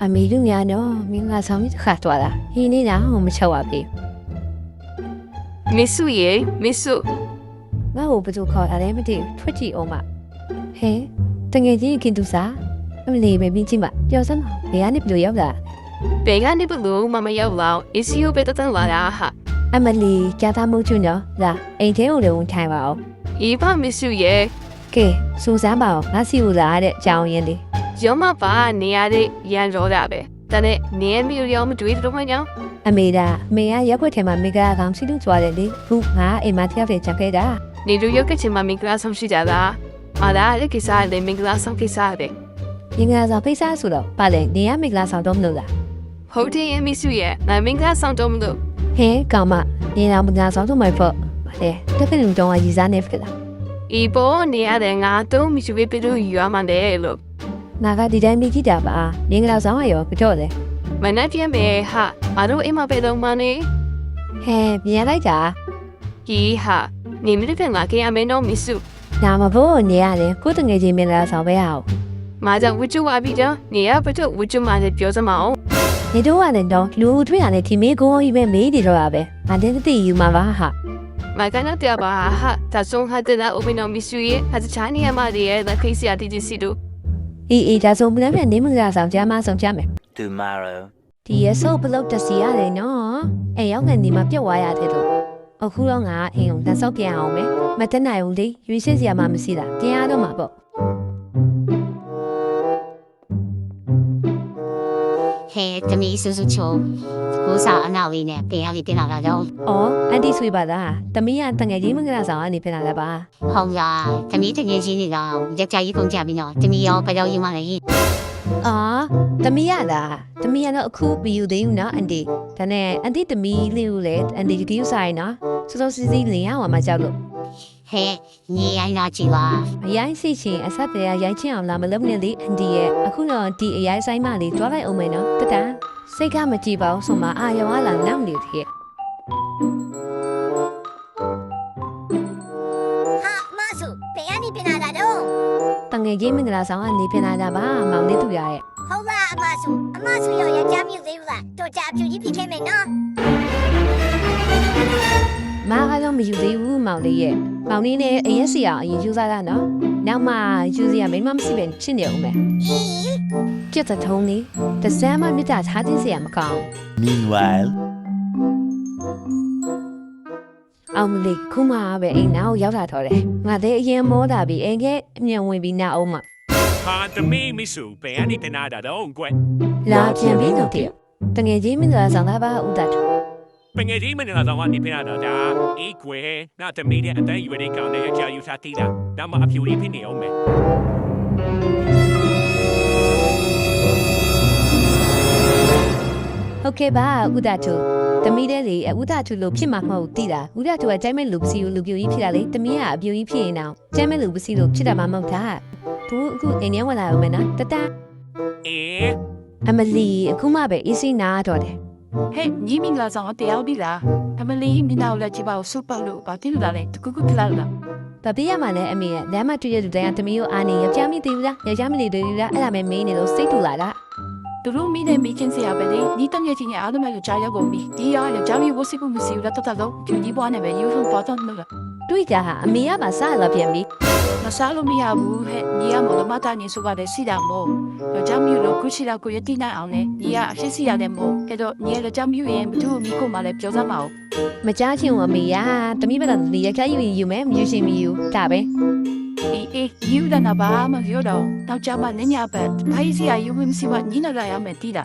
အမေလူများနော်မင်းကဆောင်ပြီးတစ်ခါသွားတာဟင်းနေတာဟိုမချက်ပါပြီ မစ်စုရေမစ်စု ငါ့ကိုဘယ်သူခေါ်တာလဲမသိဘူးထွက်ကြည့်အောင်မဟဲတငယ်ချင်းခင်သူစားအမလီပဲပြီးချင်းမပြောစမ်းဘယ်ကနေဘယ်လိုရောက်လာ ဘယ်ကနေဘလို့မရောက်လောက် ECU ပဲတက်လာတာဟာ အမလီကြားသားမှုချွနော်လာအိမ်ထဲကိုလည်းဝင်ထိုင်ပါအောင် ဤပါမစ်စုရေ ကဲစူစမ်းပါအောင်ငါစီကိုလာတဲ့အကြောင်းရင်းလေး ရောမပါနေရတဲ့ရန်ရောတာပဲတနေ့နေမျိုးရောမတွေ့တော့မှညောင်း အမေဒါမေကရက်ွက်ထဲမှာမေကအကောင်စီလို့ကြွားတယ်လေခုငါအိမ်မှာတယောက်တည်းချက်ခဲ့တာ နေတို့ရောက်ကချင်မမင်္ဂလာဆောင်ရှိကြတာအားဒါလည်းကိစ္စလည်းမင်္ဂလာဆောင်ကိစ္စပဲ ရင်ကစားဖိစားဆိုတော့ပါလေနေရမေကလာဆောင်တော့မလို့လား ဟုတ်တယ်မစ်စုရေမင်္ဂလာဆောင်တော့မလို့ ဟဲကောင်မနေတော့မကဆောင်တော့မဖို့ပါလေတက်ဖက်လူတော့ရည်စားနေဖက်လား ဤပေါ်နေရတဲ့ငါတော့မစ်စုပဲပြလို့ယူရမှန်းတယ်လို့ ငါကဒီတိုင်းမိကြည့်တာပါမင်္ဂလာဆောင်ရရောကြော့တယ် မနေ့ပြန်မယ်ဟာမတို့အိမ်မှာပဲတော့မနေ ဟဲမြန်လိုက်တာ ကြီးဟာနေမလို့ပြန်လာကြရမယ်နော်မစ်စု နာမဖို့နေရတယ်ကိုတငယ်ချင်းမင်္ဂလာဆောင်ပဲအောင် မာကြောင့်ဝစ်ချူဝါပြီးတော့နေရပထုတ်ဝစ်ချူမှလည်းပြောစမအောင် နေတော့ရတယ်တော့လူဦးထွေးရတယ်ဒီမေးကိုကြီးပဲမေးနေတော့ရပဲငါတင်းတိယူမှာပါဟာ မကန်တော့တပါဟာဒါဆုံးဟာတဲ့အိုပင်နော်မစ်စုရဲ့ဟာချာနီယမတွေရဲ့လက်ခိစီယာတီတီစီတို့ အေးဒါဆိုမလဲပြန်နေမင်္ဂလာဆောင်ကြမှာဆောင်ကြမယ် tomorrow ဒီရဆိုဘလောက်တစီရတယ်နော်အဲရောက်ကနေမှပြတ်သွားရတယ်တော့အခုတော့ငါအိမ်အောင်တက်ဆောက်ပြန်အောင်မယ်မတက်နိုင်ဘူးလေရွေးစစ်စရာမှမရှိတာပြန်ရတော့မှာပေါ့ ဟဲတမီဆူဆူချိုကိုစားအနောက်လေးနဲ့တင်ရလေးတင်လာတာတော့ အော်အန်တီဆွေပါလားတမီးကတငယ်ချင်းမင်္ဂလာဆောင်ကနေပြန်လာတာပါ ဟုတ်လားတမီတကယ်ချင်းနေတော့ရက်ကြကြီးကုန်ကြပြီနော်တမီရောဘယ်တော့ယူမှလဲ အော်တမီးရလားတမီးကတော့အခုပြီးယူသေးဘူးနော်အန်တီဒါနဲ့အန်တီတမီးလေးကိုလည်းအန်တီကြည့်ဆိုင်နော်စောစောစီးစီးလင်ရအောင်မကြောက်လို့ ဟဲညီရိုင်းလာကြည့်လား အရိုင်းစိတ်ချင်းအဆက်တရရိုက်ချင်းအောင်လာမလုပ်နဲ့လေအန်တီရဲ့အခုတော့ဒီအရိုင်းဆိုင်မလေးတွားလိုက်အောင်မယ်နော်တတန်စိတ်ကမကြည့်ပါဘူးဆိုမှအာရောလာနောက်နေသေးရဲ့ ဟာမဆုဘယ်ကနေပြန်လာတာတော့ တငယ်ချင်းမင်္ဂလာဆောင်ကနေပြန်လာတာပါမောင်လေးသူရရဲ့ ဟုတ်လားအမဆုရောရကြမြူသေးဘူးလားတော့ကြအပြူကြီးဖြစ်ခဲ့မယ်နော် မားကတော့မယူသေးဘူးမောင်လေးရဲ့မောင်လေးနဲ့အရက်စီအောင်အရင်ယူစားတာနော်နောက်မှယူစီရမိမမရှိပဲဖြစ်နေအောင်မယ် အေး ပြတ်တဲ့ထုံးလေးတစမ်းမမြစ်တာထားသိစရာမကောင်း meanwhile အောင်မလေးခုမှပဲအိမ်နောက်ရောက်လာတော့တယ်ငါတဲ့အရင်မောတာပြီးအိမ်ကအမြန်ဝင်ပြီးနောက်အောင်မ ဟာသမီးမစ်စုဘယ်အနေနဲ့နာတာတော့ကွယ် လာပြန်ပြီးတော့တည်းတငယ်ချင်းမင်္ဂလာဆောင်တာပါဦးတတ် ပငယ်ကြီးမနေလာတော့ကနေပြတာဒါအေးကွယ်ငါသမီးနဲ့အတန်းယူရတဲ့ကောင်နဲ့အကြာယူစားတီးတာဒါမှအဖြူလေးဖြစ်နေအောင်မယ် ဟုတ်ကဲ့ပါဦးတတ်သူတမီးတဲ့လေဦးတတ်သူလို့ဖြစ်မှာမဟုတ်တိတာဦးတတ်သူကကျိုင်းမဲ့လူပစီကိုလူပြူကြီးဖြစ်တာလေတမီးကအပြူကြီးဖြစ်ရင်တော့ကျိုင်းမဲ့လူပစီလို့ဖြစ်တာမှမဟုတ်တာသူအခုအိမ်ထဲဝင်လာအောင်မယ်နော်တတ အေး အမလီအခုမှပဲအေးစိနာတော့တယ် ဟဲ့ညီမင်္ဂလာဆောင်တရားပြီလားအမလီမျက်နှာကိုလက်ကြည့်ပါဦးစူပါလို့ဘာတိလာလဲတကူကူပြလာလား ။ဗပိရမှာလည်းအမေရဲ့လမ်းမတွေ့တဲ့လူတိုင်းကတမီးကိုအားနေရကြမ်းမိသေးဘူးလား။ရကြမ်းမနေသေးဘူးလား။အဲ့ဒါမဲ့မင်းနေလို့စိတ်တူလာတာ သူတို့မိတဲ့မိချင်းစရာပဲလေညီတငယ်ချင်းရဲ့အားလုံးကိုကြားရောက်ကုန်ပြီဒီရရကြမ်းပြီးဝစီဖို့မရှိဘူးလားတတ်တော့ကျူကြီးပွားနေပဲယူဆုံးပေါ်တော့လို့လား ။တွေ့ကြဟာအမေကမှစားလာပြန်ပြီ မစားလို့မရဘူးဟဲ့ညီရမလို့မတာနေဆိုပါတယ်စီတာမို့ရကြမ်းမျိုးလို့ခုချီတော့ကိုရတိနိုင်အောင်နဲ့ညီကအဖြစ်စီရတယ်မို့အဲ့တော့ညီရကြမ်းမျိုးရင်ဘသူ့မိကိုမှလည်းပြောစမ်းပါဦး ။မကြားချင်းအမေကတမီးဘက်ကတမီးရခိုင်ယူမယ်မယူရှင်မယူဒါပဲ အေးယူရနာပါမပြောတော့နောက်ကြမှာနညာပဲဘာကြီးစီရယူမစီမညီနာရရမယ်တီးတာ